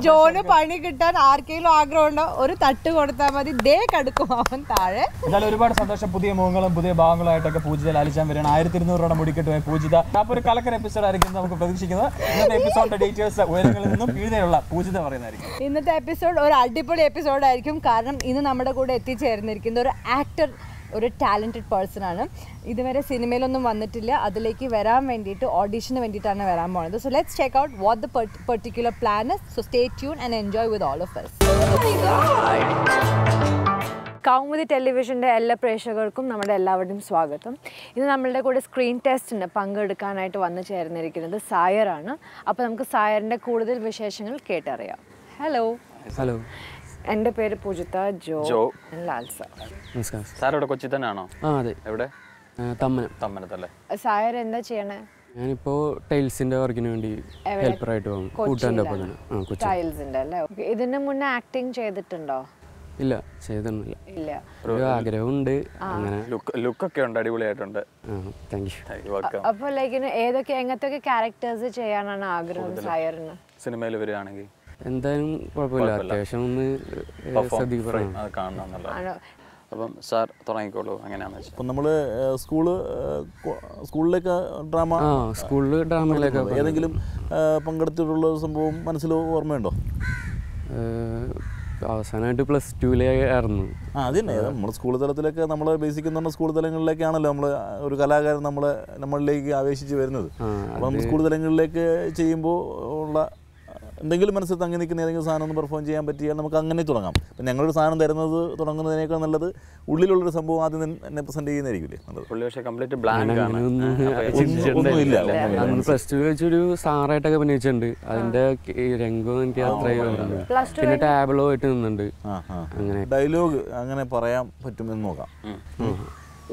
ജോന് പണി കിട്ടാൻ ആർക്കെങ്കിലും ആഗ്രഹമുണ്ടോ ഒരു തട്ട് കൊടുത്താൽ മതി ദേ കടുക്കും അവൻ താഴെ. എന്തായാലും ഒരുപാട് സന്തോഷം. പുതിയ മുഖങ്ങളും പുതിയ ഭാഗങ്ങളായിട്ടൊക്കെ പൂജിത ലാലിച്ചാൻ വരികയാണ്. 1200 രൂപയുടെ മുടിക്കെട്ടുപോയ പൂജിത. അപ്പോൾ ഒരു കലക്കൻ എപ്പിസോഡ് ആയിരിക്കും നമുക്ക് പ്രതീക്ഷിക്കുന്നത്. ഇന്നത്തെ എപ്പിസോഡിന്റെ ഡീറ്റെയിൽസ് ഉയരങ്ങളിൽ നിന്നും കീഴിലുള്ള പൂജിത പറയുന്നതായിരിക്കും. ഇന്നത്തെ എപ്പിസോഡ് ഒരു അടിപൊളി എപ്പിസോഡായിരിക്കും. കാരണം ഇന്ന് നമ്മുടെ കൂടെ എത്തിച്ചേർന്നിരിക്കുന്ന ഒരു ആക്ടർ, ഒരു ടാലൻറ്റഡ് പേഴ്സൺ ആണ്. ഇതുവരെ സിനിമയിലൊന്നും വന്നിട്ടില്ല. അതിലേക്ക് വരാൻ വേണ്ടിയിട്ട് ഓഡീഷന് വേണ്ടിയിട്ടാണ് വരാൻ പോകുന്നത്. So let's check out what the particular plan is. So stay tune and enjoy with all of us. Kaumudi ടെലിവിഷൻ്റെ എല്ലാ പ്രേക്ഷകർക്കും നമ്മുടെ എല്ലാവരുടെയും സ്വാഗതം. ഇന്ന് നമ്മളുടെ കൂടെ സ്ക്രീൻ ടെസ്റ്റിന് പങ്കെടുക്കാനായിട്ട് വന്നു ചേർന്നിരിക്കുന്നത് സായറാണ്. അപ്പോൾ നമുക്ക് സായറിൻ്റെ കൂടുതൽ വിശേഷങ്ങൾ കേട്ടറിയാം. ഹലോ. ഹലോ, എൻ്റെ പേര് പൂജിത ജോ ലാൽസ. നമസ്കാരം. സാർ ഇവിടെ കൊച്ചി തന്നെയാണോ? അതെ. എവിടെ? തമ്മനത്തല്ലേ. സായർ എന്താ ചെയ്യണേ? ഞാനിപ്പോൾ ടൈൽസിൻ്റെ വർക്കിന് വേണ്ടി ഹെൽപ്പറായിട്ട് പോകും. കൂട്ടാൻ്റെ ഒപ്പം തന്നെ. ടൈൽസിൻ്റെ അല്ലേ? ഇതിന് മുന്നേ ആക്ടിങ് ചെയ്തിട്ടുണ്ടോ? ഇല്ല, ചെയ്തൊന്നുമില്ല. ഇല്ല. ഒരു ആഗ്രഹമുണ്ട്. അങ്ങനെ ലുക്കൊക്കെ ഉണ്ട്, അടിപൊളിയായിട്ടുണ്ട്. Thank you. അപ്പോൾ ലൈക്ക് ഏതൊക്കെ എങ്ങനത്തെ ക്യാരക്ടേഴ്സ് ചെയ്യാനാണ് ആഗ്രഹം സായറിന്? സിനിമയിൽ വരികയാണെങ്കിൽ എന്തായാലും കുഴപ്പമില്ല. അത്യാവശ്യം ഒന്ന് ശ്രദ്ധിക്കണം. അത് കാണണം. അപ്പം സാർ തുടങ്ങിക്കോളൂ. എങ്ങനെയാണെന്ന് വെച്ചാൽ അപ്പം നമ്മൾ സ്കൂളിലേക്ക് സ്കൂളിൽ ഡ്രാമയിലേക്ക് ഏതെങ്കിലും പങ്കെടുത്തിട്ടുള്ള സംഭവം മനസ്സിൽ ഓർമ്മയുണ്ടോ? അവസാനമായിട്ട് +2 ആയിരുന്നു. അത് തന്നെ. നമ്മൾ സ്കൂൾ തലത്തിലൊക്കെ നമ്മൾ ബേസിക് എന്ന് പറഞ്ഞാൽ സ്കൂൾ തലങ്ങളിലേക്കാണല്ലോ നമ്മൾ ഒരു കലാകാരൻ നമ്മളിലേക്ക് ആവേശിച്ച് വരുന്നത്. അപ്പം സ്കൂൾ തലങ്ങളിലേക്ക് ചെയ്യുമ്പോൾ ഉള്ള എന്തെങ്കിലും മനസ്സിൽ തങ്ങി നിൽക്കുന്ന ഏതെങ്കിലും സാധനം ഒന്ന് പെർഫോം ചെയ്യാൻ പറ്റിയാൽ നമുക്ക് അങ്ങനെ തുടങ്ങാം. അപ്പം ഞങ്ങളൊരു സാധനം തരുന്നത് തുടങ്ങുന്നതിനേക്കാൾ നല്ലത് ഉള്ളിലുള്ളൊരു സംഭവം ആദ്യം തന്നെ പ്രസൻറ്റ് ചെയ്യുന്നതായിരിക്കില്ലേ നല്ലത്. ഒന്നുമില്ല. +2 വെച്ചൊരു സാറായിട്ടൊക്കെ അഭിനയിച്ചിട്ടുണ്ട്. അതിൻ്റെ രംഗം എനിക്ക് അത്രയും. പിന്നെ ടാബ്ലോ ആയിട്ട് നിന്നുണ്ട്. അങ്ങനെ ഡയലോഗ് അങ്ങനെ പറയാൻ പറ്റുമെന്ന് നോക്കാം.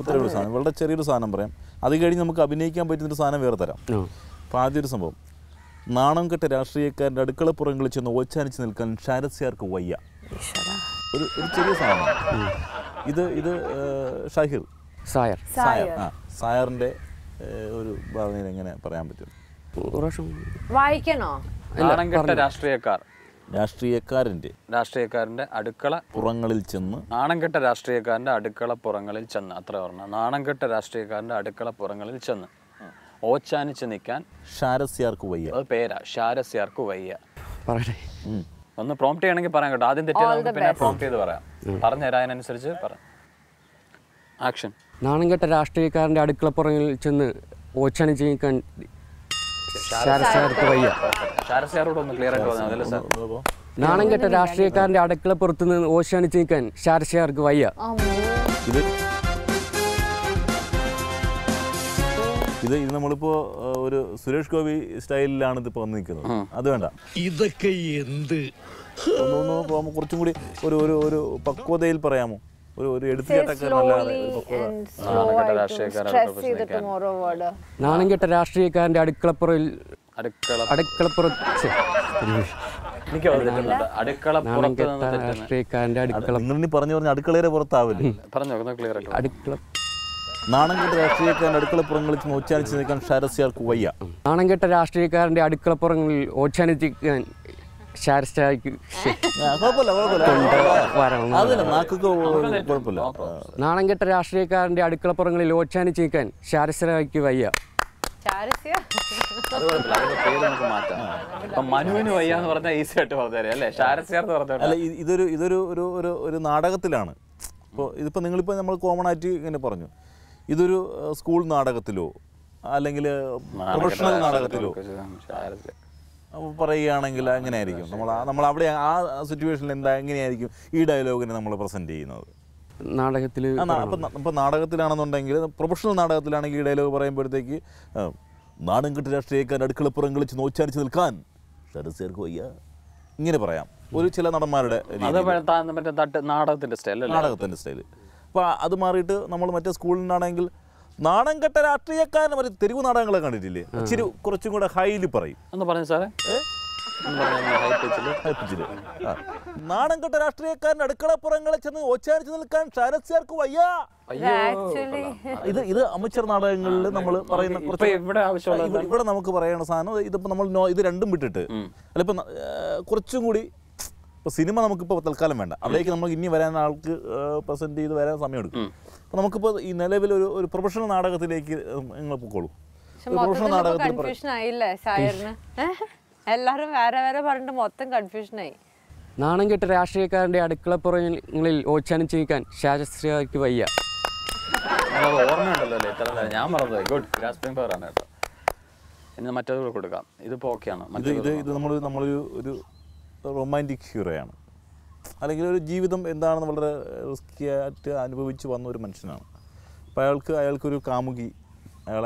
ഇത്രയൊരു സാധനം, വളരെ ചെറിയൊരു സാധനം പറയാം. അത് കഴിഞ്ഞ് നമുക്ക് അഭിനയിക്കാൻ പറ്റുന്നൊരു സാധനം വേറെ തരാം. അപ്പോൾ ആദ്യം ഒരു സംഭവം, നാണം കെട്ട രാഷ്ട്രീയക്കാരൻ്റെ അടുക്കളപ്പുറങ്ങളിൽ ചെന്ന് ഓച്ചാനിച്ച് നിൽക്കാൻ ഷാരസ്യാർക്ക് വയ്യ. ഒരു ചെറിയ സാധനം. ഇത് സായറിൻ്റെ ഒരു ഭാവനയിൽ എങ്ങനെ പറയാൻ പറ്റും? വായിക്കണോ? രാഷ്ട്രീയക്കാരൻ്റെ അടുക്കള പുറങ്ങളിൽ ചെന്ന് നാണംകെട്ട രാഷ്ട്രീയക്കാരൻ്റെ അടുക്കള പുറങ്ങളിൽ ചെന്ന് അത്ര പറഞ്ഞ നാണംകെട്ട രാഷ്ട്രീയക്കാരൻ്റെ അടുക്കള പുറങ്ങളിൽ ചെന്ന് ഓച്ചാനിച്ച് നിൽക്കാൻ ഷാരസ്യാർക്ക് വയ്യ. അത് പേരാ, ഷാരസ്യാർക്ക് വയ്യ. ഒന്ന് പ്രോംപ്റ്റ് ചെയ്യണമെങ്കിൽ പറയാം കേട്ടോ. ആദ്യം തെറ്റിയാൽ പിന്നെ പ്രോംപ്റ്റ് ചെയ്ത് പറയാം. പറഞ്ഞു തരാനനുസരിച്ച് പറയാം. ആക്ഷൻ. നാണംകെട്ട രാഷ്ട്രീയക്കാരൻ്റെ അടുക്കളപ്പുറങ്ങളിൽ ചെന്ന് ഓച്ചാനിച്ച് നിൽക്കാൻ ഷാരസ്യാർക്ക് വയ്യ. ഷാരസ്യാരോട് ഒന്ന് ക്ലിയർ ആയിട്ട് പറഞ്ഞാൽ സാർ. നാണംകെട്ട രാഷ്ട്രീയക്കാരൻ്റെ അടുക്കളപ്പുറത്ത് നിന്ന് ഓച്ചാനിച്ച് നിൽക്കാൻ ഷാരസ്യാർക്ക് വയ്യ. ഇത് നമ്മളിപ്പോ ഒരു സുരേഷ് ഗോപി സ്റ്റൈലിലാണ് ഇതിപ്പോ വന്ന് നിൽക്കുന്നത്. അത് വേണ്ട. ഇതൊക്കെ എന്ത് കുറച്ചും കൂടി ഒരു പക്വതയിൽ പറയാമോ? ഒരു എടുത്തുകേട്ടൊക്കെ നാണംകെട്ട രാഷ്ട്രീയക്കാരൻ്റെ അടുക്കളപ്പുറയിൽ പറഞ്ഞു അടുക്കളയുടെ പുറത്താവില്ലേ? നാണംകെട്ട രാഷ്ട്രീയക്കാരൻ്റെ അടുക്കളപ്പുറങ്ങളിൽ ഓച്ചാനിച്ച് നിൽക്കാൻ ഷാരസ്യാർക്ക് വയ്യ. നാണംകെട്ട രാഷ്ട്രീയക്കാരൻ്റെ അടുക്കളപ്പുറങ്ങളിൽ ഓച്ചാനിച്ച് നിൽക്കാൻ നാണംകെട്ട രാഷ്ട്രീയക്കാരൻ്റെ അടുക്കളപ്പുറങ്ങളിൽ ഓച്ചാനിച്ച് നിൽക്കാൻ ഷാരസ്യാർക്ക് വയ്യ. മനുവിന് വയ്യ എന്ന് പറഞ്ഞാൽ ഈസി ആയിട്ട് പറഞ്ഞാൽ അല്ലേ? ഷാരസ്യാർ അല്ല, ഇതൊരു നാടകത്തിലാണ്. ഇപ്പോൾ ഇതിപ്പോൾ നിങ്ങളിപ്പോൾ നമ്മൾ കോമൺ ആയിട്ട് ഇങ്ങനെ പറഞ്ഞു. ഇതൊരു സ്കൂൾ നാടകത്തിലോ അല്ലെങ്കിൽ പ്രൊഫഷണൽ നാടകത്തിലോ പറയുകയാണെങ്കിൽ എങ്ങനെയായിരിക്കും നമ്മൾ അവിടെ ആ സിറ്റുവേഷനിൽ എങ്ങനെയായിരിക്കും ഈ ഡയലോഗിനെ നമ്മൾ പ്രസൻറ്റ് ചെയ്യുന്നത്? നാടകത്തിൽ ഇപ്പോൾ നാടകത്തിലാണെന്നുണ്ടെങ്കിൽ, പ്രൊഫഷണൽ നാടകത്തിലാണെങ്കിൽ ഈ ഡയലോഗ് പറയുമ്പോഴത്തേക്ക് നാടും കെട്ട് രാഷ്ട്രീയക്കാരൻ അടുക്കളപ്പുറങ്ങളിൽ ചെന്ന് ഓച്ചാനിച്ച് നിൽക്കാൻ ഷാരസ്യാർക്ക് വയ്യ ഇങ്ങനെ പറയാം. ഒരു ചില നടന്മാരുടെ നാടകത്തിൻ്റെ സ്റ്റൈൽ. അപ്പോൾ അത് മാറിയിട്ട് നമ്മൾ മറ്റേ സ്കൂളിൽ നിന്നാണെങ്കിൽ നാണം കെട്ട രാഷ്ട്രീയക്കാരൻ തെരുവ് നാടകങ്ങളെ കണ്ടിട്ടില്ലേ? ഇച്ചിരി കുറച്ചും കൂടെ ഹൈലി പറയും. ഒന്ന് പറഞ്ഞു സാറേ. നാണം കെട്ട രാഷ്ട്രീയക്കാരൻ അടുക്കളപ്പുറങ്ങളിൽ ചെന്ന് ഓച്ചാനിച്ച് നിൽക്കാൻ ഷാരസ്യാർക്ക് വയ്യ. ഇത് അമച്ചർ നാടകങ്ങളിൽ നമ്മൾ പറയുന്ന ഇവിടെ നമുക്ക് പറയണ സാധനം. ഇതിപ്പോ നമ്മൾ ഇത് രണ്ടും വിട്ടിട്ട് അല്ല ഇപ്പൊ കുറച്ചും കൂടി ഇപ്പോൾ സിനിമ നമുക്കിപ്പോൾ തൽക്കാലം വേണ്ട, അതിലേക്ക് നമുക്ക് ഇനി വരാൻ ആൾക്ക് പ്രസന്റ് ചെയ്ത് വരാൻ സമയമെടുക്കും. അപ്പോൾ നമുക്കിപ്പോൾ ഈ നിലവിൽ ഒരു പ്രൊഫഷണൽ നാടകത്തിലേക്ക് നിങ്ങൾ പൊക്കോളൂ. പ്രൊഫഷണൽ നാടകത്തിൽ എല്ലാവരും വേറെ വേറെ പറഞ്ഞിട്ട് മൊത്തം കൺഫ്യൂഷനായി. നാണം കെട്ട രാഷ്ട്രീയക്കാരൻ്റെ അടുക്കളപ്പുറങ്ങളിൽ ഓച്ചാനിച്ച് നിൽക്കാൻ ശാസ്ത്രീയക്ക് വയ്യ. ഓർമ്മയുണ്ടല്ലോ അല്ലേ? ഇത്ര ഞാൻ മറന്നുപോയി. ഗുഡ്, ഗ്രാസ്പിംഗ് പവർ ആണ് കേട്ടോ. ഇനി മറ്റേത് കൊടുക്കാം. ഇതിപ്പോൾ ഓക്കെയാണ്. ഇത് നമ്മളൊരു റൊമാൻറ്റിക് ഹീറോയാണ്, അല്ലെങ്കിൽ ഒരു ജീവിതം എന്താണെന്ന് വളരെ റിസ്കി ആയിട്ട് അനുഭവിച്ച് വന്ന ഒരു മനുഷ്യനാണ്. അപ്പോൾ അയാൾക്കൊരു കാമുകി,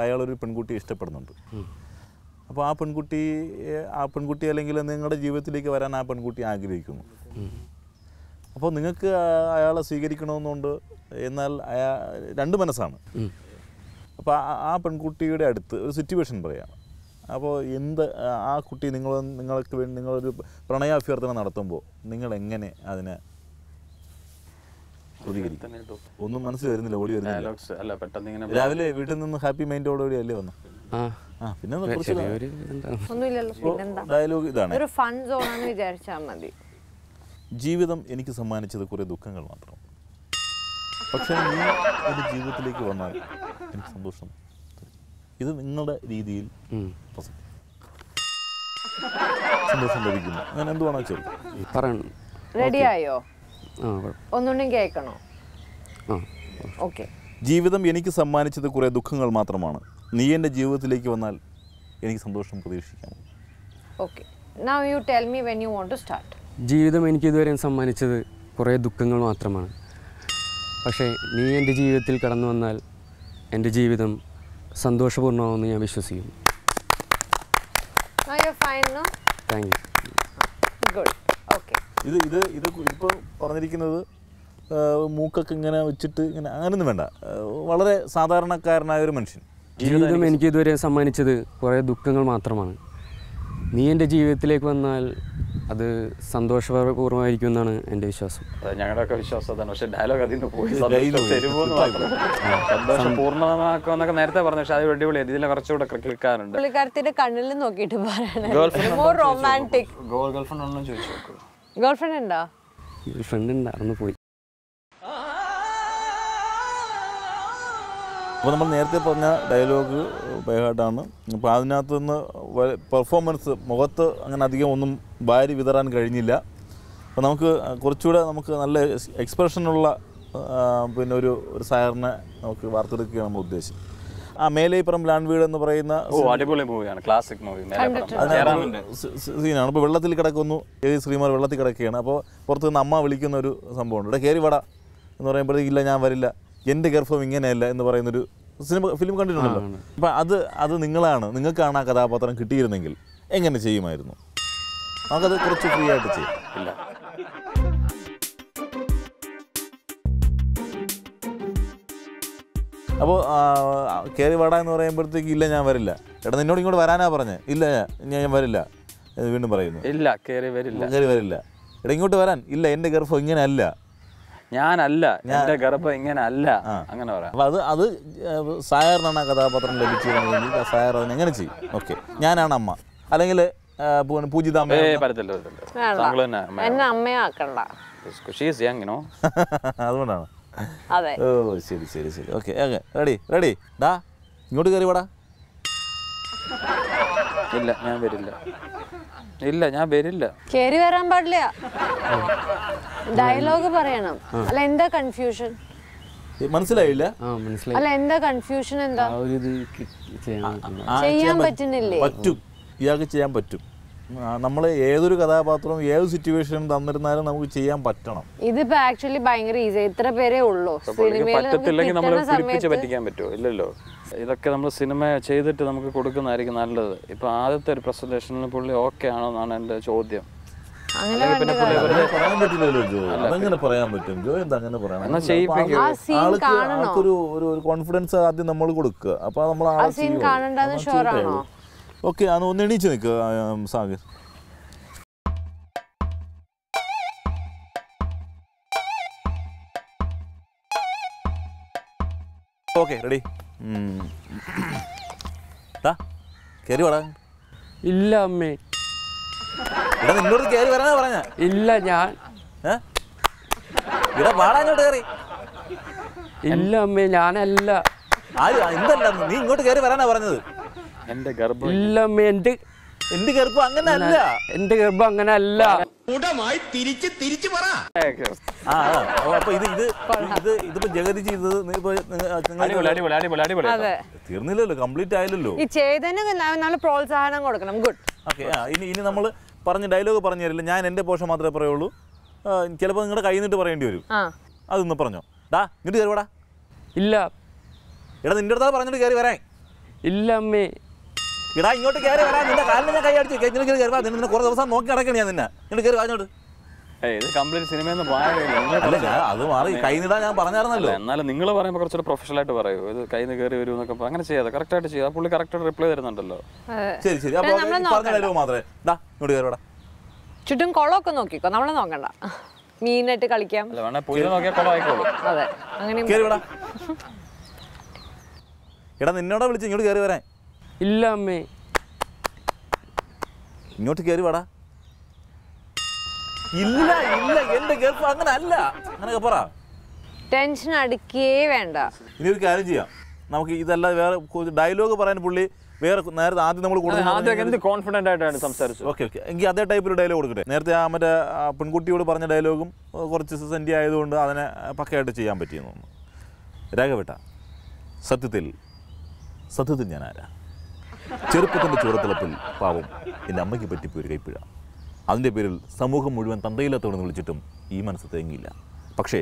അയാളൊരു പെൺകുട്ടിയെ ഇഷ്ടപ്പെടുന്നുണ്ട്. അപ്പോൾ ആ പെൺകുട്ടി അല്ലെങ്കിൽ നിങ്ങളുടെ ജീവിതത്തിലേക്ക് വരാൻ ആ പെൺകുട്ടി ആഗ്രഹിക്കുന്നു. അപ്പോൾ നിങ്ങൾക്ക് അയാളെ സ്വീകരിക്കണമെന്നുണ്ട്, എന്നാൽ രണ്ട് മനസ്സാണ്. അപ്പോൾ ആ പെൺകുട്ടിയുടെ അടുത്ത് ഒരു സിറ്റുവേഷൻ പറയാം. അപ്പോൾ ആ കുട്ടി നിങ്ങൾക്ക് വേണ്ടി നിങ്ങളൊരു പ്രണയാഭ്യർത്ഥന നടത്തുമ്പോൾ നിങ്ങൾ എങ്ങനെ അതിനെ പ്രതികരിക്കും? ഒന്നും മനസ്സിൽ വരുന്നില്ല, ഓടി വരുന്നില്ല. രാവിലെ വീട്ടിൽ നിന്ന് ഹാപ്പി മൈൻഡോടുകൂടി അല്ലേ വന്നു? പിന്നെ ഡയലോഗ് ഇതാണ്, ജീവിതം എനിക്ക് സമ്മാനിച്ചത് കുറേ ദുഃഖങ്ങൾ മാത്രം, പക്ഷേ നീ എൻ്റെ ജീവിതത്തിലേക്ക് വന്നാൽ എനിക്ക് സന്തോഷം. ഇത് നിങ്ങളുടെ രീതിയിൽ സന്തോഷം ലഭിക്കുന്നു. അങ്ങനെ എന്തുവാണോ പറയണം. റെഡിയായോ? ഒന്നുകൂടി കേൾക്കണോ? ജീവിതം എനിക്ക് സമ്മാനിച്ചത് കുറേ ദുഃഖങ്ങൾ മാത്രമാണ്, നീ എൻ്റെ ജീവിതത്തിലേക്ക് വന്നാൽ എനിക്ക് സന്തോഷം പ്രതീക്ഷിക്കാം. ജീവിതം എനിക്ക് ഇതുവരെ സമ്മാനിച്ചത് കുറേ ദുഃഖങ്ങൾ മാത്രമാണ്, പക്ഷേ നീ എൻ്റെ ജീവിതത്തിൽ കടന്നു വന്നാൽ എൻ്റെ ജീവിതം സന്തോഷപൂർണ്ണമാണെന്ന് ഞാൻ വിശ്വസിക്കുന്നു. ഇത് ഇപ്പോൾ പറഞ്ഞിരിക്കുന്നത് മൂക്കൊക്കെ ഇങ്ങനെ വെച്ചിട്ട് ഇങ്ങനെ അങ്ങനെയൊന്നും വേണ്ട, വളരെ സാധാരണക്കാരനായ ഒരു മനുഷ്യൻ. ജീവിതം എനിക്ക് ഇതുവരെ സമ്മാനിച്ചത് കുറേ ദുഃഖങ്ങൾ മാത്രമാണ്, നീ എൻ്റെ ജീവിതത്തിലേക്ക് വന്നാൽ അത് സന്തോഷപൂർവ്വമായിരിക്കും എന്നാണ് എൻ്റെ വിശ്വാസം. ഞങ്ങളുടെയൊക്കെ വിശ്വാസം അതാണ്. പക്ഷേ ഡയലോഗ് അതിൽ നിന്ന് പോയി സന്തോഷം പൂർണ്ണമാക്കുമെന്നൊക്കെ നേരത്തെ പറഞ്ഞു. പക്ഷെ അത് അടിപൊളിയായി, ഇതിൽ കുറച്ചുകൂടെ ക്ലിക്കാറുണ്ട്. പുള്ളിക്കാരത്തിന്റെ കണ്ണിൽ നോക്കിയിട്ട് ഗേൾഫ്രണ്ട് ഒന്നും ചോദിച്ചു നോക്കൂ. ഗേൾഫ്രണ്ട് ഉണ്ടോ? ഗേൾഫ്രണ്ട് ഉണ്ടായിരുന്നു, പോയി. അപ്പോൾ നമ്മൾ നേരത്തെ പറഞ്ഞ ഡയലോഗ് ബൈഹാർട്ടാണ്. അപ്പോൾ അതിനകത്ത് നിന്ന് പെർഫോമൻസ് മുഖത്ത് അങ്ങനെ അധികം ഒന്നും വാരി വിതറാൻ കഴിഞ്ഞില്ല. അപ്പോൾ നമുക്ക് കുറച്ചുകൂടെ നല്ല എക്സ്പ്രഷനുള്ള പിന്നെ ഒരു സാറിനെ നമുക്ക് വാർത്തെടുക്കുകയാണ് നമ്മൾ ഉദ്ദേശം. മേലേപ്പുറം ലാൻഡ് എന്ന് പറയുന്ന അടിപൊളി മൂവിയാണ്, ക്ലാസിക് മൂവി. സീനാണ്. ഇപ്പോൾ വെള്ളത്തിൽ കിടക്കുന്നു, ശ്രീമാർ വെള്ളത്തിൽ കിടക്കുകയാണ്. അപ്പോൾ പുറത്ത് നിന്ന് അമ്മ വിളിക്കുന്ന ഒരു സംഭവമുണ്ട്, ഇവിടെ കയറി വട എന്ന് പറയുമ്പോഴത്തേക്ക് ഇല്ല ഞാൻ വരില്ല, എൻ്റെ ഗർഭം ഇങ്ങനെയല്ല എന്ന് പറയുന്നൊരു ഫിലിം കണ്ടിട്ടുണ്ടല്ലോ. അപ്പം അത് നിങ്ങൾക്കാണ് ആ കഥാപാത്രം കിട്ടിയിരുന്നെങ്കിൽ എങ്ങനെ ചെയ്യുമായിരുന്നു? നമുക്കത് കുറച്ച് ഫ്രീ ആയിട്ട് ചെയ്യാം. ഇല്ല, അപ്പോൾ കയറി വാട എന്ന് പറയുമ്പോഴത്തേക്ക് ഇല്ല ഞാൻ വരില്ല, എടാ നിന്നോട് ഇങ്ങോട്ട് വരാനാ പറഞ്ഞേ, ഇല്ല ഞാൻ വരില്ല, വീണ്ടും പറയുന്നു ഇല്ല കയറി വരില്ല, എടാ ഇങ്ങോട്ട് വരാൻ, ഇല്ല എൻ്റെ ഗർഭം ഇങ്ങനെ അല്ല, ഞാനല്ല, എൻ്റെ ഗർഭം ഇങ്ങനെ അല്ല, അങ്ങനെ പറയാം. അപ്പോൾ അത് സായറിനാണ് ആ കഥാപാത്രം ലഭിച്ചിരുന്നെങ്കിൽ സായർ അതിന് എങ്ങനെ ചെയ്യും? ഓക്കെ, ഞാനാണ് അമ്മ, അല്ലെങ്കിൽ പൂജിതാമ്മ. അതുകൊണ്ടാണ്. ഓ ശരി ശരി ശരി, ഓക്കെ റെഡി ഡാ ഇങ്ങോട്ട് കയറി വാടാ. ഇല്ല ഞാൻ വരില്ല. കേറി വരാൻ പാടില്ല, ഡയലോഗ് പറയണം. അല്ല എന്താ കൺഫ്യൂഷൻ? മനസ്സിലായില്ല? അല്ല എന്താ കൺഫ്യൂഷൻ? എന്താ ചെയ്യാൻ പറ്റുന്നില്ലേ? പറ്റും, ഇയാൾക്ക് ചെയ്യാൻ പറ്റും. നമ്മൾ ഏതൊരു കഥാപാത്രവും ഏത് സിറ്റുവേഷനും തന്നിരുന്നാലും നമുക്ക് ചെയ്യാൻ പറ്റണം. ഇതിപ്പോ ആക്ച്വലി ഭയങ്കര ഈസി, ഇത്ര പേരെ ഉള്ളൂ. പറ്റത്തില്ലെങ്കിൽ നമ്മൾ പിടിപ്പിച്ച് പറ്റിക്കാൻ പറ്റുമോ? ഇല്ലല്ലോ. ഇതൊക്കെ നമ്മൾ സിനിമ ചെയ്തിട്ട് നമുക്ക് കൊടുക്കുന്നതായിരിക്കും നല്ലത്. ഇപ്പൊ ആദ്യത്തെ ഒരു പ്രസന്റേഷനിൽ പുള്ളി ഓക്കെ ആണോ എന്നാണ് എൻ്റെ ചോദ്യം. പറയാൻ പറ്റില്ലല്ലോ ജോ, അതെങ്ങനെ പറയാൻ പറ്റും ജോ? എന്താ അങ്ങനെ പറയാം? ആൾക്കൊരു കോൺഫിഡൻസ് ആദ്യം നമ്മൾ കൊടുക്കുക. അപ്പൊ നമ്മൾ ഓക്കെ, ഒന്ന് എണീച്ച് നിൽക്കുക സാഗർ. ഓക്കെ റെഡി കയറി വാടാ. ഇല്ല അമ്മേ. ഇവിടെ നിന്നോട് കയറി വരാനാ പറഞ്ഞ. ഇല്ല ഞാൻ ഇവിടെ വാടാ ഇങ്ങോട്ട് കയറി. ഇല്ല അമ്മേ ഞാനല്ല. എന്തല്ല നീ ഇങ്ങോട്ട് കയറി വരാനാ പറഞ്ഞത്. എന്റെ ഗർഭം ഇല്ല അമ്മേ. എന്റെ ഗർഭം അങ്ങനെ അല്ല. എന്റെ ഗർഭം അങ്ങനെ അല്ല. തിരിച്ചു പറ. അപ്പൊ ഇതിപ്പോ ജഗതി ചെയ്തത് തീർന്നില്ലല്ലോ, കംപ്ലീറ്റ് ആയില്ലല്ലോ. ഈ ചെയ്തതിന് നല്ല പ്രോത്സാഹനം കൊടുക്കണം. ഗുഡ്. ഓക്കെ. ഇനി നമ്മൾ പറഞ്ഞ ഡയലോഗ് പറഞ്ഞു തരില്ല. ഞാൻ എന്റെ പോഷൻ മാത്രമേ പറയുള്ളൂ. ചിലപ്പോൾ നിങ്ങളുടെ കയ്യിൽ നിന്നിട്ട് പറയേണ്ടി വരും. അതൊന്ന് പറഞ്ഞോ. ഇങ്ങോട്ട് കയറി വാടാ. ഇല്ല. എടാ നിന്റെ അടുത്താ പറഞ്ഞിട്ട് കയറി വരാൻ. ഇല്ല അമ്മേ. ഇടാ ഇങ്ങോട്ട് കയറി വരാൻ. നിന്റെ കാലിന് ഞാൻ കൈ അടിച്ചു കയറി വാ. നിന്നെ കുറേ ദിവസം നോക്കി നടക്കണേ ഞാൻ നിന്നെ. ഇങ്ങോട്ട് കയറി വാങ്ങോട്ട്. ഇത് കംപ്ലീറ്റ് സിനിമയെന്ന് അല്ല ഞാൻ അത് മാറി കൈ നിടാൻ ഞാൻ പറഞ്ഞായിരുന്നല്ലോ. എന്നാലും നിങ്ങൾ പറയുമ്പോൾ കുറച്ചുകൂടെ പ്രൊഫഷണൽ ആയിട്ട് പറയൂ. ഇത് കയ്യിൽ നിന്ന് കയറി വരും എന്നൊക്കെ അങ്ങനെ ചെയ്യാതെ കറക്റ്റായിട്ട് ചെയ്യുക. പുള്ളി കറക്റ്റായിട്ട് റിപ്ലൈ തരുന്നുണ്ടല്ലോ. ശരി ശരി. അപ്പോൾ പറഞ്ഞ ഡയലോഗ് മാത്രമേ. ഇങ്ങോട്ട് കയറി വാടാ. ചുറ്റും കുളമൊക്കെ നോക്കിക്കോ, നമ്മളെ നോക്കണ്ട. മീനായിട്ട് കളിക്കാം. അല്ല വേണേ പുതിയ നോക്കിയാൽ കുളം ആയിക്കോളൂ. അതെ അങ്ങനെ കയറി വാടാ. എടാ നിന്നോടാ വിളിച്ച് ഇങ്ങോട്ട് കയറി വരാൻ. ഇല്ല അമ്മേ. ഇങ്ങോട്ട് കയറി വാടാ. ഇല്ല ഇല്ല എന്റെ ഗർഭം അങ്ങനെ അല്ല. അങ്ങനെയൊക്കെ പറ. ടെൻഷൻ അടിക്കേ വേണ്ട. ഇനി ഒരു കാര്യം ചെയ്യാം. നമുക്ക് ഇതല്ല വേറെ ഡയലോഗ് പറയാൻ പുള്ളി വേറെ നേരത്തെ ആദ്യം നമ്മൾ കോൺഫിഡന്റ് ആയിട്ടാണ് സംസാരിച്ചത്. Okay okay. എങ്കിൽ അതേ ടൈപ്പിൽ ഡയലോഗ് കൊടുക്കട്ടെ. നേരത്തെ ആ മറ്റേ പെൺകുട്ടിയോട് പറഞ്ഞ ഡയലോഗും കുറച്ച് സെൻറ്റി ആയതുകൊണ്ട് അതിനെ പക്കയായിട്ട് ചെയ്യാൻ പറ്റിയെന്ന് തോന്നുന്നു. രാഘവേട്ട, സത്യത്തിൽ ഞാൻ ആരാ? ചെറുപ്പത്തിൻ്റെ ചുരത്തിളപ്പിൽ പാവം എൻ്റെ അമ്മയ്ക്ക് പറ്റിപ്പോയൊരു കൈപ്പിഴ. അതിൻ്റെ പേരിൽ സമൂഹം മുഴുവൻ തന്തയില്ലാത്തവണെന്ന് വിളിച്ചിട്ടും ഈ മനസ്സ് തേങ്ങിയില്ല. പക്ഷേ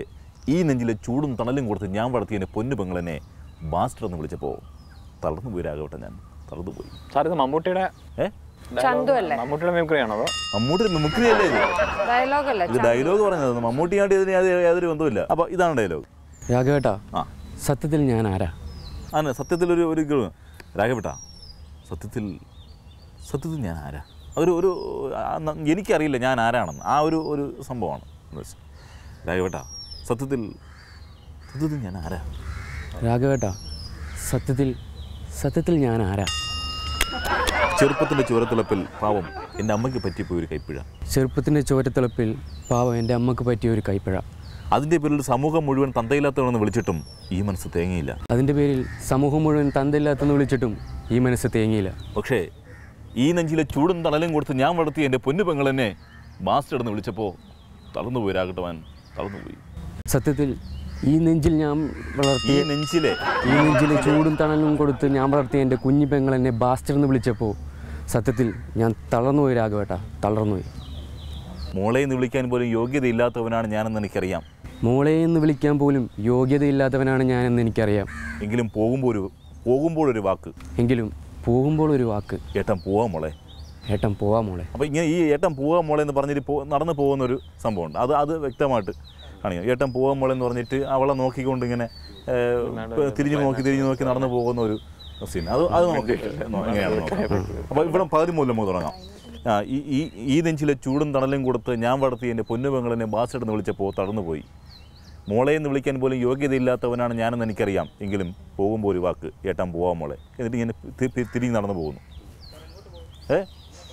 ഈ നെഞ്ചിലെ ചൂടും തണലും കൊടുത്ത് ഞാൻ വളർത്തിയ എൻ്റെ പൊന്നു പെങ്ങളെന്നെ ബാസ്റ്റർ എന്ന് വിളിച്ചപ്പോൾ തളർന്നു പോയി രാഘവട്ടെ. ഞാൻ തളർന്നു പോയി. സാർ ഇത് മമ്മൂട്ടിയുടെ മമ്മൂട്ടിയുടെ മിമിക്രിയാണോ? മമ്മൂട്ടിയുടെ മിമിക്രി അല്ലേ ഇത്? ഡയലോഗ് പറഞ്ഞത് മമ്മൂട്ടിയായിട്ട് ഇതിന് യാതൊരു ബന്ധമില്ല. അപ്പോൾ ഇതാണ് ഡയലോഗ്. രാഘവേട്ടാ, സത്യത്തിൽ ഞാൻ ആരാ? ആണ് സത്യത്തിൽ ഒരു രാഘവേട്ട, സത്യത്തിൽ ഞാൻ ആരാ? ഒരു എനിക്കറിയില്ല ഞാൻ ആരാണെന്ന്. ആ ഒരു സംഭവമാണ് രാഘവേട്ട. സത്യത്തിൽ ഞാൻ ആരാ? രാഘവേട്ട, സത്യത്തിൽ ഞാൻ ആരാ? ചെറുപ്പത്തിൻ്റെ ചുരത്തിളപ്പിൽ പാവം എൻ്റെ അമ്മയ്ക്ക് പറ്റിപ്പോയൊരു കൈപ്പിഴ. ചെറുപ്പത്തിൻ്റെ ചോരത്തിളപ്പിൽ പാവം എൻ്റെ അമ്മക്ക് പറ്റിയൊരു കൈപ്പിഴ. അതിൻ്റെ പേരിൽ സമൂഹം മുഴുവൻ തന്തയില്ലാത്തവണെന്ന് വിളിച്ചിട്ടും ഈ മനസ്സ് തേങ്ങിയില്ല. അതിൻ്റെ പേരിൽ സമൂഹം മുഴുവൻ തന്തയില്ലാത്തെന്ന് വിളിച്ചിട്ടും ഈ മനസ്സ് തേങ്ങിയില്ല. പക്ഷേ ഈ നെഞ്ചിലെ ചൂടും തണലും കൊടുത്ത് ഞാൻ വളർത്തിയ എൻ്റെ പൊന്നു പെങ്ങളെന്നെ മാസ്റ്റർ എന്ന് വിളിച്ചപ്പോൾ തളർന്നുപോയി രാഘട്ടവാൻ, തളർന്നുപോയി. സത്യത്തിൽ ഈ നെഞ്ചിൽ ഞാൻ വളർത്തിയ ഈ നെഞ്ചിലെ ചൂടും തണലും കൊടുത്ത് ഞാൻ വളർത്തിയ എൻ്റെ കുഞ്ഞു പെങ്ങളെന്നെ ബാസ്റ്റർ എന്ന് വിളിച്ചപ്പോൾ സത്യത്തിൽ ഞാൻ തളർന്നുപോയി രാഘവേട്ട, തളർന്നുപോയി. മോളെ എന്ന് വിളിക്കാൻ പോലും യോഗ്യതയില്ലാത്തവനാണ് ഞാനെന്ന് എനിക്കറിയാം. മോളെ എന്ന് വിളിക്കാൻ പോലും യോഗ്യതയില്ലാത്തവനാണ് ഞാനെന്ന് എനിക്കറിയാം. എങ്കിലും പോകുമ്പോൾ ഒരു വാക്ക് ഏട്ടൻ പോവാ മോളെ. അപ്പോൾ ഇങ്ങനെ ഈ ഏട്ടൻ പോവാ മോളെ എന്ന് പറഞ്ഞിട്ട് നടന്നു പോകുന്നൊരു സംഭവമുണ്ട്. അത് വ്യക്തമായിട്ട് കാണിക്കും. ഏട്ടൻ പോവാ മോളെ എന്ന് പറഞ്ഞിട്ട് അവളെ നോക്കിക്കൊണ്ട് ഇങ്ങനെ തിരിഞ്ഞു നോക്കി നടന്നു പോകുന്ന ഒരു സീൻ. അത് നോക്കി എങ്ങനെയാണ് നോക്കാം. അപ്പോൾ ഇവിടെ പകുതി മൂലം നമുക്ക് തുടങ്ങാം. ഈ നെഞ്ചിലെ ചൂടും തണലും കൊടുത്ത് ഞാൻ വളർത്തി എൻ്റെ പൊന്നുപെങ്ങളെന്നെ ബാസ്റ്റെന്ന് വിളിച്ചപ്പോൾ തളർന്നുപോയി. മോളെ എന്ന് വിളിക്കാൻ പോലും യോഗ്യതയില്ലാത്തവനാണ് ഞാനെന്ന് എനിക്കറിയാം. എങ്കിലും പോകുമ്പോൾ ഒരു വാക്ക് ഏട്ടൻ പോവാം മോളെ. എന്നിട്ട് ഇങ്ങനെ തിരിഞ്ഞ് നടന്നു പോകുന്നു.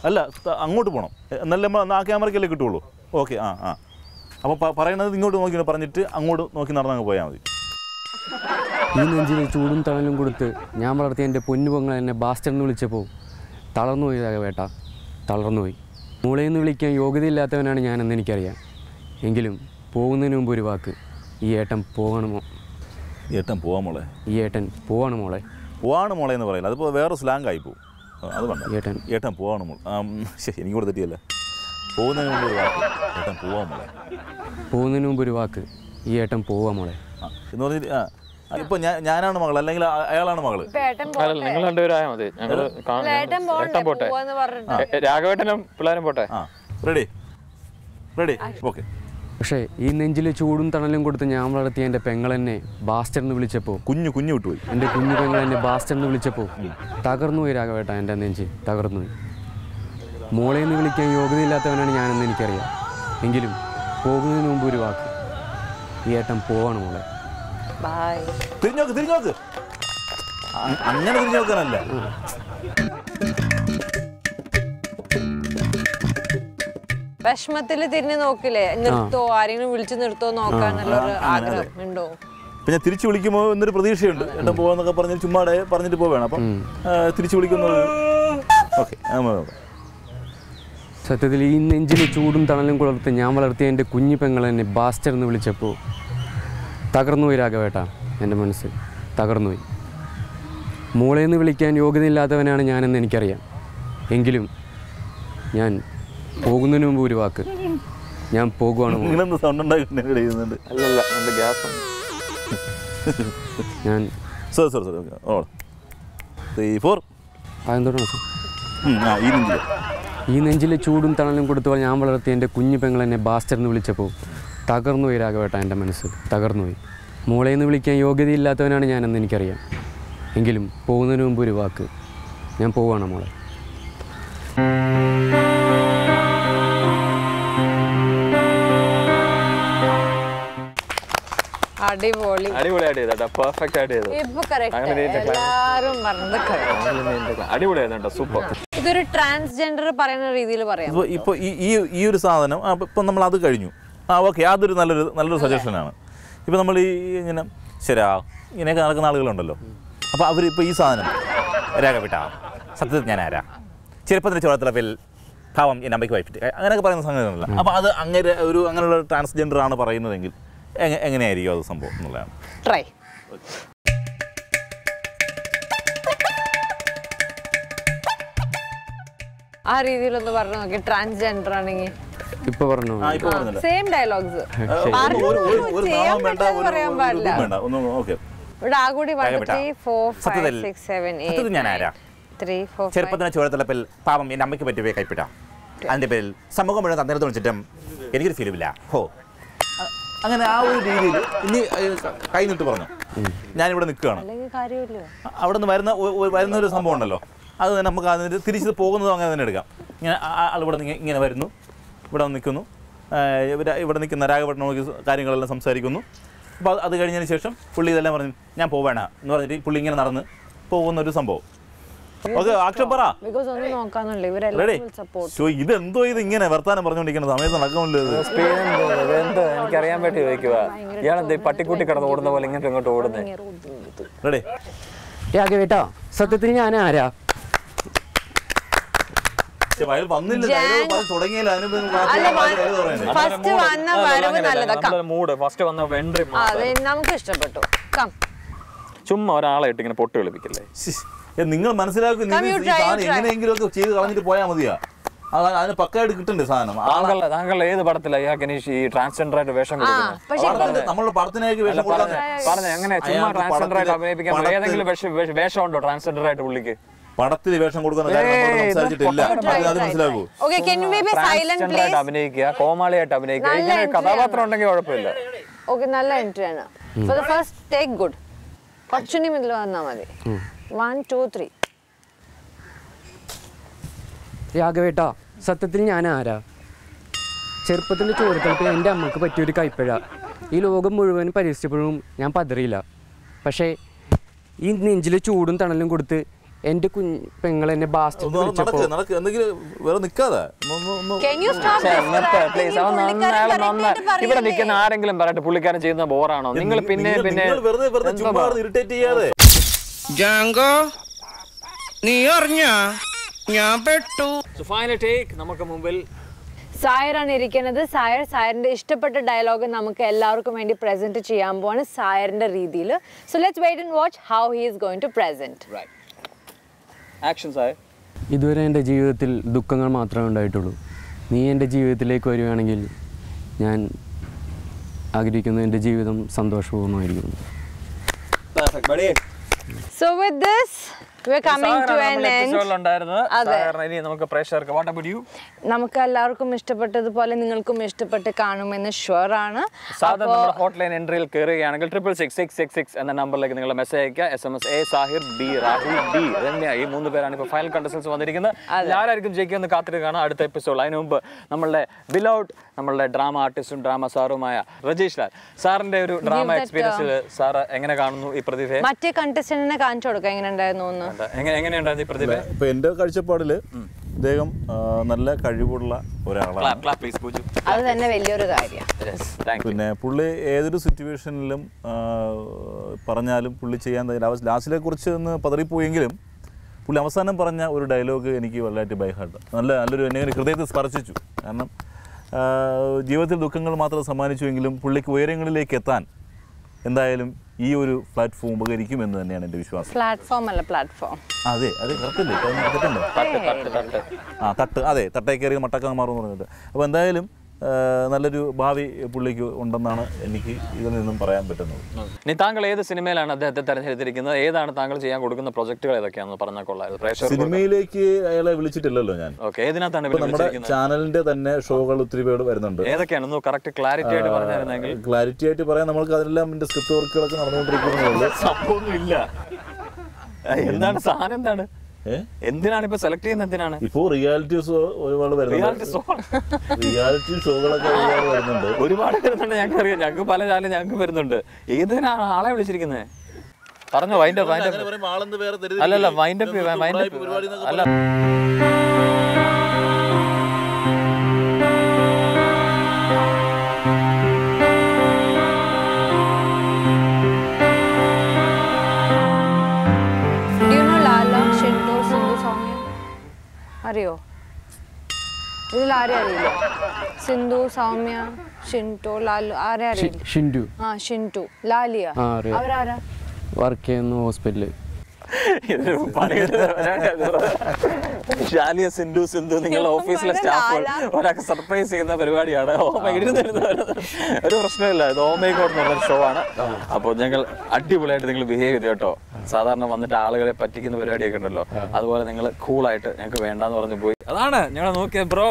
അല്ല അങ്ങോട്ട് പോകണം എന്നല്ല നമ്മൾ ആ ക്യാമറയ്ക്കല്ലേ കിട്ടുള്ളൂ. ഓക്കെ. അപ്പോൾ പറയുന്നത് ഇങ്ങോട്ട് നോക്കി പറഞ്ഞിട്ട് അങ്ങോട്ട് നോക്കി നടന്നങ്ങ് പോയാൽ മതി. ഈ നെഞ്ചിലെ ചൂടും തണലും കൊടുത്ത് ഞാൻ വളർത്തിയ എൻ്റെ പൊന്നുപെങ്ങളെന്നെ ബാസ്റ്റെന്ന് വിളിച്ചപ്പോൾ തളർന്നുപോയി രാഘവേട്ട, തളർന്നുപോയി. മോളെന്ന് വിളിക്കാൻ യോഗ്യതയില്ലാത്തവനാണ് ഞാനെന്ന് എനിക്കറിയാം. എങ്കിലും പോകുന്നതിന് മുമ്പ് ഒരു വാക്ക്, ഈ ഏട്ടൻ പോകണമോ? ഏട്ടൻ പോവാൻ മോളെ. ഈ ഏട്ടൻ പോവാണ് മോളെ. പോവാണ് മോളെ എന്ന് പറയില്ല, അതിപ്പോൾ വേറെ സ്ലാങ് ആയി പോകും. അത് വേണ്ട. ഏട്ടൻ പോവാണ് മോളെ. ശരി, എനിക്കൂടെ തെറ്റിയല്ല. പോകുന്നതിന് മുമ്പ് ഒരു വാക്ക്, ഏട്ടൻ പോവാൻ മോളെ. പോകുന്നതിന് മുമ്പ് ഒരു വാക്ക്, ഈ ഏട്ടൻ പോവാ മോളെ എന്ന് പറഞ്ഞിട്ട് ഇപ്പൊ ഞാനാണ് മകൾ അല്ലെങ്കിൽ അയാളാണ് മകള്? നിങ്ങൾ രണ്ടുപേരായാൽ മതി. രാഘവേട്ടനും പിള്ളേരും പോട്ടെ. Ready okay. പക്ഷേ ഈ നെഞ്ചിലെ ചൂടും തണലും കൊടുത്ത് ഞാൻ വളർത്തിയ എൻ്റെ പെങ്ങളെന്നെ ബാസ്റ്റർ എന്ന് വിളിച്ചപ്പോൾ കുഞ്ഞു വിട്ടുപോയി. എൻ്റെ കുഞ്ഞു പെങ്ങളെന്നെ ബാസ്റ്റർ എന്ന് വിളിച്ചപ്പോൾ തകർന്നുപോയി രാഘവേട്ട, എൻ്റെ നെഞ്ച് തകർന്നുപോയി. മോളെ എന്ന് വിളിക്കാൻ യോഗ്യതയില്ലാത്തവനാണ് ഞാനെന്ന് എനിക്കറിയാം. എങ്കിലും പോകുന്നതിന് മുമ്പ് ഒരു വാക്ക്, ഈ ഏട്ടൻ പോവാണ് മോളെ. തിരിഞ്ഞോക്ക് അങ്ങനെ തിരിഞ്ഞു നോക്കാനല്ല. വിഷമത്തിൽ തിരിഞ്ഞു നോക്കില്ലേ, നിർത്തോ ആരെങ്കിലും വിളിച്ചു നിർത്തോ നോക്കാന്നുള്ള ആഗ്രഹം ഉണ്ടോ? അപ്പം ഞാൻ തിരിച്ചു വിളിക്കുമ്പോൾ എന്നൊരു പ്രതീക്ഷയുണ്ട്. ഏട്ടൻ പോകാന്നൊക്കെ പറഞ്ഞ് ചുമ്മാടെ പറഞ്ഞിട്ട് പോവുകയാണ്. അപ്പം തിരിച്ചു വിളിക്കുന്നത് ഓക്കെ. സത്യത്തിൽ ഈ നെഞ്ചിൽ ചൂടും തണലും കുളർത്ത് ഞാൻ വളർത്തിയ എൻ്റെ കുഞ്ഞു പെങ്ങളെന്നെ ബാസ്റ്റർ എന്ന് വിളിച്ചപ്പോൾ തകർന്നുപോയി രാഘവേട്ടാ. എൻ്റെ മനസ്സ് തകർന്നുപോയി. മോളേന്ന് വിളിക്കാൻ യോഗ്യതയില്ലാത്തവനാണ് ഞാനെന്ന് എനിക്കറിയാം. എങ്കിലും ഞാൻ പോകുന്നതിന് മുമ്പ് ഒരു വാക്ക്, ഞാൻ പോകുവാണ്. ഞാൻ ഈ നെഞ്ചിലെ ചൂടും തണലും കൊടുത്തപ്പോൾ ഞാൻ വളർത്തിയ എൻ്റെ കുഞ്ഞു പെങ്ങളെന്നെ ബാസ്റ്റർ എന്ന് വിളിച്ചപ്പോൾ തകർന്നുപോയി രാഘവേട്ട. എൻ്റെ മനസ്സ് തകർന്നുപോയി. മോളേന്ന് വിളിക്കാൻ യോഗ്യതയില്ലാത്തവനാണ് ഞാനെന്ന് എനിക്കറിയാം. എങ്കിലും പോകുന്നതിന് മുമ്പ് ഒരു വാക്ക്, ഞാൻ പോവാണ് മോളെ. അടിപൊളി പെർഫെക്റ്റ് ആയിട്ട് ചെയ്തു. സൂപ്പർ. ഇതൊരു ട്രാൻസ്ജെൻഡർ പറയുന്ന രീതിയിൽ പറയാം. ഇപ്പോൾ ഈ ഒരു സാധനം ഇപ്പം നമ്മൾ അത് കഴിഞ്ഞു. ഓക്കെ, അതൊരു നല്ലൊരു സജഷനാണ്. ഇപ്പം നമ്മൾ ഈ ഇങ്ങനെ ഇങ്ങനെയൊക്കെ നടക്കുന്ന ആളുകളുണ്ടല്ലോ. അപ്പോൾ അവരിപ്പോൾ ഈ സാധനം രാഘവേട്ട സത്യത്തിൽ ഞാൻ ആരാ, ചെറുപ്പത്തിൻ്റെ ചോളത്തിളപ്പിൽ ഭാവം എൻ്റെ അമ്മയ്ക്ക് വൈഫിട്ട് അങ്ങനെയൊക്കെ പറയുന്ന സംഗതികളല്ല. അപ്പോൾ അത് അങ്ങനെയുള്ള ട്രാൻസ്ജെൻഡർ ആണ് പറയുന്നതെങ്കിൽ എങ്ങനെയായിരിക്കും അത് സംഭവം എന്നുള്ളതാണ്. ട്രൈ. ആ രീതിയിലൊന്ന് പറഞ്ഞു നോക്കി. ട്രാൻസ്ജെൻഡർ ആണെങ്കിൽ ഇപ്പൊ പറഞ്ഞു സെയിം ഡയലോഗ്സ് പറയാൻ പാടില്ല. ഇവിടെ ആ കൂടി 1 2 3 4 5 6 7 8 ഞാൻ ആരാ, 3 4 ചെറുപ്പത്തിൻ്റെ ചോളത്തിളപ്പിൽ പാവം എൻ്റെ അമ്മയ്ക്ക് പറ്റിയ കൈപ്പിട്ട അതിൻ്റെ പേരിൽ സമൂഹം മുഴുവൻ തന്നേരത്ത് വിളിച്ചിട്ടും എനിക്കൊരു ഫീലുമില്ല. ഹോ, അങ്ങനെ ആ ഒരു രീതിയിൽ ഇനി കൈ നിട്ട് പറഞ്ഞു ഞാനിവിടെ നിൽക്കുകയാണ്. അവിടെ നിന്ന് വരുന്ന ഒരു സംഭവം ഉണ്ടല്ലോ, അത് നമുക്ക് അതിന് തിരിച്ച് പോകുന്നതും അങ്ങനെ തന്നെ എടുക്കാം. ഇങ്ങനെ ആളിവിടെ ഇങ്ങനെ വരുന്നു, ഇവിടെ നിൽക്കുന്നു, ഇവിടെ നിൽക്കുന്ന രാഘവേട്ടൻ നോക്കി കാര്യങ്ങളെല്ലാം സംസാരിക്കുന്നു. അപ്പോൾ അത് കഴിഞ്ഞതിന് ശേഷം പുള്ളി ഇതെല്ലാം പറഞ്ഞു ഞാൻ പോവേണ എന്ന് പറഞ്ഞിട്ട് പുള്ളി ഇങ്ങനെ നടന്ന് പോകുന്നൊരു സംഭവം. ഓക്കെ, ആക്ഷൻ പറ. ഇതെന്തോ ഇത് ഇങ്ങനെ വർത്താനം പറഞ്ഞുകൊണ്ടിരിക്കുന്ന സമയത്ത് നടക്കുമല്ലോ. എനിക്കറിയാൻ പറ്റി ചോദിക്കുക, ഇയാളെന്ത് പട്ടിക്കുട്ടി കിടന്ന് ഓടുന്ന പോലെ ഇങ്ങോട്ട് ഇങ്ങോട്ട് ഓടുന്നേ. റെഡി രാഘവേട്ടാ, സത്യത്തിൽ ഞാൻ ആരാ, നമുക്ക് ഇഷ്ടപ്പെട്ടു. ചുമ്മാ ഒരാളെ ഇട്ട് ഇങ്ങനെ പൊട്ട് കളിപ്പിക്കല്ലേ. നിങ്ങൾ മനസ്സിലാക്കും, എങ്ങനെയെങ്കിലും ഒക്കെ ചെയ്ത് കളഞ്ഞിട്ട് പോയാൽ മതിയാ. അതിന് പക്കായിട്ട് കിട്ടണ്ടേ സാധനം. താങ്കൾ ഏത് പടത്തിലാണ് ഈ ട്രാൻസ്ജെൻഡർ ആയിട്ട് വേഷം കൊടുക്കുന്നത്? നമ്മള് പടത്തിനേക്ക് വേഷം പറഞ്ഞു എങ്ങനെ ചുമ്മാ ട്രാൻസ്ജെൻഡർ ആയിട്ട് അഭിനയിപ്പിക്കാൻ ഏതെങ്കിലും വേഷം ഉണ്ടോ ട്രാൻസ്ജെൻഡർ ആയിട്ട് പുള്ളിക്ക്? പടത്തിൽ വേഷം കൊടുക്കുന്ന സംസാരിച്ചിട്ടില്ല, അത് മനസ്സിലാക്കൂ. അഭിനയിക്കുക, കോമാളിയായിട്ട് അഭിനയിക്കുക, ഇങ്ങനെ കഥാപാത്രം ഉണ്ടെങ്കിൽ കുഴപ്പമില്ല. ഓക്കെ, നല്ല എൻട്രി ആണ്. For the first take good. കുറച്ചുകൂടി മുതൽ വന്നാൽ മതി. 1 2 3. രാഘവേട്ടാ, സത്യത്തിൽ ഞാൻ ആരാ, ചെറുപ്പത്തിൻ്റെ ചോരത്തിളപ്പിൽ എൻ്റെ അമ്മക്ക് പറ്റിയൊരു കൈപ്പിഴ ഈ ലോകം മുഴുവൻ പരിഹസിച്ചപ്പോഴും ഞാൻ പതറിയില്ല. പക്ഷേ ഈ നെഞ്ചിൽ ചൂടും തണലും കൊടുത്ത് എൻ്റെ പെങ്ങൾ എന്നെ ബാസ്റ്റർ ഇവിടെ നിൽക്കുന്ന ആരെങ്കിലും പറയട്ടെ പുള്ളിക്കാരൻ ചെയ്യുന്ന ബോറാണോ? നിങ്ങൾ പിന്നെ നീ അറിഞ്ഞാ ഞാൻ പെട്ടു. നമുക്ക് മുമ്പിൽ സായറാണ് ഇരിക്കുന്നത്. സായറിന്റെ ഇഷ്ടപ്പെട്ട ഡയലോഗ് നമുക്ക് എല്ലാവർക്കും വേണ്ടി പ്രസന്റ് ചെയ്യാൻ പോവാണ് സായറിന്റെ രീതിയിൽ. So let's wait and watch how he is going to present. ഇതുവരെ എൻ്റെ ജീവിതത്തിൽ ദുഃഖങ്ങൾ മാത്രമേ ഉണ്ടായിട്ടുള്ളൂ. നീ എൻ്റെ ജീവിതത്തിലേക്ക് വരികയാണെങ്കിൽ ഞാൻ ആഗ്രഹിക്കുന്നു എൻ്റെ ജീവിതം സന്തോഷപൂർണ്ണമായിരിക്കുന്നു. So with this We're coming to an end. നമുക്ക് എല്ലാവർക്കും ഇഷ്ടപ്പെട്ടതുപോലെ നിങ്ങൾക്കും ഇഷ്ടപ്പെട്ട് കാണുമെന്ന് ഷുവർ ആണ്. ഹോട്ട്ലൈൻ എൻട്രിയിൽ കയറുകയാണെങ്കിൽ 66666 എന്ന നമ്പറിലേക്ക് നിങ്ങൾ മെസ്സേജ് അയക്കുക. SMS A Shahir B Rahul B Ramya ഈ 3 പേരാണ് ഇപ്പോൾ ഫൈനൽ കണ്ടസ്റ്റൻസ് വന്നിരിക്കുന്നത്. ആരായിരിക്കും ജയിക്കുമെന്ന് കാത്തിട്ട് കാണാം അടുത്ത എപ്പിസോഡ്. അതിന് മുമ്പ് നമ്മളുടെ ബിലൗഡ് നമ്മളുടെ ഡ്രാമ ആർട്ടിസ്റ്റും ഡ്രാമ സാറുമായ രജീഷ് ലാൽ സാറിന്റെ ഒരു ഡ്രാമ എക്സ്പീരിയൻസിൽ സാർ എങ്ങനെ കാണുന്നു ഈ പ്രതിഭയെ? മറ്റേ കണ്ടസ്റ്റന്റിനെ കാണിച്ചു കൊടുക്കാം എങ്ങനെ ഉണ്ടായിരുന്നു. എങ്ങനെയുണ്ടായിരുന്നു ഈ പ്രതിഭ? ഇപ്പൊ എന്റെ കാഴ്ചപ്പാടില് അദ്ദേഹം നല്ല കഴിവുള്ള ഒരാളാണ്. അത് തന്നെ വലിയൊരു കാര്യമാണ്. പിന്നെ പുള്ളി ഏതൊരു സിറ്റുവേഷനിലും പറഞ്ഞാലും പുള്ളി ചെയ്യാൻ ലാസ്റ്റിനെ കുറിച്ച് ഒന്ന് പതറിപ്പോയെങ്കിലും പുള്ളി അവസാനം പറഞ്ഞ ഒരു ഡയലോഗ് എനിക്ക് വളരെ ബൈ ഹാർട്ട് നല്ലൊരു എന്നെ ഹൃദയത്തെ സ്പർശിച്ചു. കാരണം ജീവിതത്തിൽ ദുഃഖങ്ങൾ മാത്രം സമ്മാനിച്ചുവെങ്കിലും പുള്ളിക്ക് ഉയരങ്ങളിലേക്ക് എത്താൻ എന്തായാലും ഈ ഒരു പ്ലാറ്റ്ഫോം ഉപകരിക്കുമെന്ന് തന്നെയാണ് എൻ്റെ വിശ്വാസം. പ്ലാറ്റ്ഫോം അല്ല പ്ലാറ്റ്ഫോം. അതെ കറക്റ്റല്ലേ? തട്ട് അതെ തട്ടേ കയറി മട്ടക്ക മാറുമെന്ന് പറഞ്ഞിട്ട്. അപ്പോൾ എന്തായാലും നല്ലൊരു ഭാവി പുള്ളിക്ക് ഉണ്ടെന്നാണ് എനിക്ക് ഇതിൽ നിന്നും പറയാൻ പറ്റുന്നത്. ഇനി താങ്കൾ ഏത് സിനിമയിലാണ് അദ്ദേഹത്തെ തെരഞ്ഞെടുത്തിരിക്കുന്നത്? ഏതാണ് താങ്കൾ ചെയ്യാൻ കൊടുക്കുന്ന പ്രൊജക്ടുകൾ ഏതൊക്കെയാണെന്ന് പറഞ്ഞാൽ കൊള്ളായിരുന്നു. സിനിമയിലേക്ക് അയാളെ വിളിച്ചിട്ടില്ലല്ലോ ഞാൻ. ഏതിനകത്താണ് നമ്മുടെ ചാനലിന്റെ തന്നെ ഷോകൾ ഒത്തിരി പേര് വരുന്നുണ്ട്. ഏതൊക്കെയാണ് കറക്റ്റ് ക്ലാരിറ്റി ആയിട്ട് പറഞ്ഞായിരുന്നെങ്കിൽ? ക്ലാരിറ്റി ആയിട്ട് പറയാൻ നമുക്ക് അതെല്ലാം എൻ്റെ സ്ക്രിപ്റ്റ് വർക്കുകളൊക്കെ നടന്നുകൊണ്ടിരിക്കുന്നുള്ളൂ. സംഭവമൊന്നുമില്ല. എന്താണ് സാധനം? എന്താണ് എന്തിനാണ് ഇപ്പൊ സെലക്ട് ചെയ്യുന്നത്? എന്തിനാണ് ഇപ്പോ റിയാലിറ്റി ഷോ ഒരുപാട് വരുന്നുണ്ട്. റിയാലിറ്റി ഷോകളൊക്കെ ഒരുപാട് വരുന്നുണ്ട്. ഞങ്ങൾക്ക് അറിയാം. ഞങ്ങൾക്ക് പല ചാനലും ഞങ്ങൾക്ക് വരുന്നുണ്ട്. ഏതിനാണ് ആളെ വിളിച്ചിരിക്കുന്നത്? പറഞ്ഞോ. വൈൻഡപ്പ് അല്ലല്ല വൈൻഡപ്പ് അല്ല. അറിയോ? ഇതിൽ ആരെ അറിയില്ല? സിന്ധു, സൗമ്യ, ഷിൻറ്റോ, ലാലു ആരെ അറിയില്ല? ഷിൻറ്റു. ഷിൻറ്റു, ലാലിയ അവരാരാ? വർക്ക് ചെയ്യുന്നു ഹോസ്പിറ്റലിൽ. ഷാലിയ സിന്ധു നിങ്ങളുടെ ഓഫീസിലെ സ്റ്റാഫുകൾ ഒരാൾക്ക് സർപ്രൈസ് ചെയ്യുന്ന പരിപാടിയാണ്. ഒരു പ്രശ്നമില്ല. ഇത് ഓമൈ ഗോഡ് എന്ന് പറഞ്ഞൊരു ഷോ ആണ്. അപ്പോൾ ഞങ്ങൾ അടിപൊളിയായിട്ട് നിങ്ങൾ ബിഹേവ് ചെയ്തു കേട്ടോ. സാധാരണ വന്നിട്ട് ആളുകളെ പറ്റിക്കുന്ന പരിപാടിയൊക്കെ ഉണ്ടല്ലോ, അതുപോലെ നിങ്ങൾ കൂളായിട്ട് ഞങ്ങൾക്ക് വേണ്ടാന്ന് പറഞ്ഞു പോയി. അതാണ് ഞങ്ങൾ നോക്കിയത് ബ്രോ.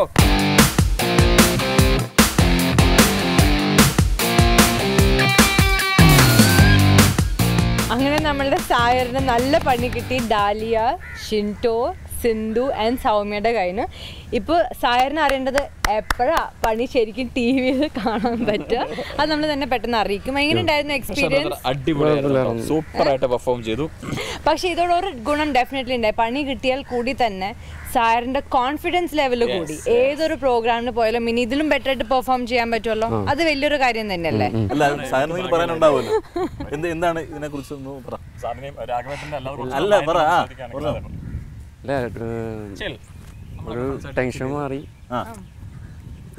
അങ്ങനെ നമ്മളുടെ സായറിന് നല്ല പണി കിട്ടി. ഡാലിയ, ഷിൻറ്റോ, സിന്ധു ആൻഡ് സൗമ്യയുടെ കയ്യിൽ. ഇപ്പോൾ സായറിന് അറിയേണ്ടത് എപ്പോഴാ പണി ശരിക്കും ടി വിയിൽ കാണാൻ പറ്റുക, അത് നമ്മൾ തന്നെ പെട്ടെന്ന് അറിയിക്കും. എങ്ങനെ ഉണ്ടായിരുന്നു എക്സ്പീരിയൻസ്? അടിപൊളിയായിരുന്നു, സൂപ്പറായിട്ട് പെർഫോം ചെയ്തു. പക്ഷേ ഇതോടൊരു ഗുണം ഡെഫിനറ്റ്ലി ഉണ്ടായി. പണി കിട്ടിയാൽ കൂടി തന്നെ സായറിന്റെ കോൺഫിഡൻസ് ലെവൽ കൂടി. ഏതൊരു പ്രോഗ്രാമിന് പോയാലും ഇനി ഇതിലും ബെറ്റർ ആയിട്ട് പെർഫോം ചെയ്യാൻ പറ്റുമല്ലോ, അത് വലിയൊരു കാര്യം തന്നെയല്ലേ? എന്താണ് ഇതിനെ കുറിച്ച് ഒരു ടെൻഷൻ മാറി.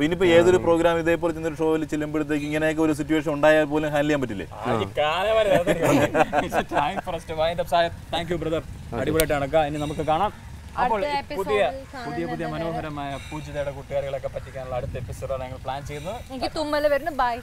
ഇനിയിപ്പോ ഏതൊരു പ്രോഗ്രാം ഇതേപോലെ ചെന്നൊരു ഷോയിൽ ചെല്ലുമ്പോഴത്തേക്ക് ഇങ്ങനെയൊക്കെ ഒരു സിറ്റുവേഷൻ ഉണ്ടായാൽ പോലും ഹാൻഡിൽ ചെയ്യാൻ പറ്റില്ലേ? അടിപൊളിയായിട്ടാണ്. ഇനി നമുക്ക് കാണാം. അപ്പോൾ പുതിയ മനോഹരമായ പൂജിതയുടെ കൂട്ടുകാരികളൊക്കെ പറ്റിക്കാനുള്ള അടുത്ത എപ്പിസോഡാണ് ഞങ്ങൾ പ്ലാൻ ചെയ്യുന്നത്. എനിക്ക് തുമ്മല് വരുന്നു. ബൈ.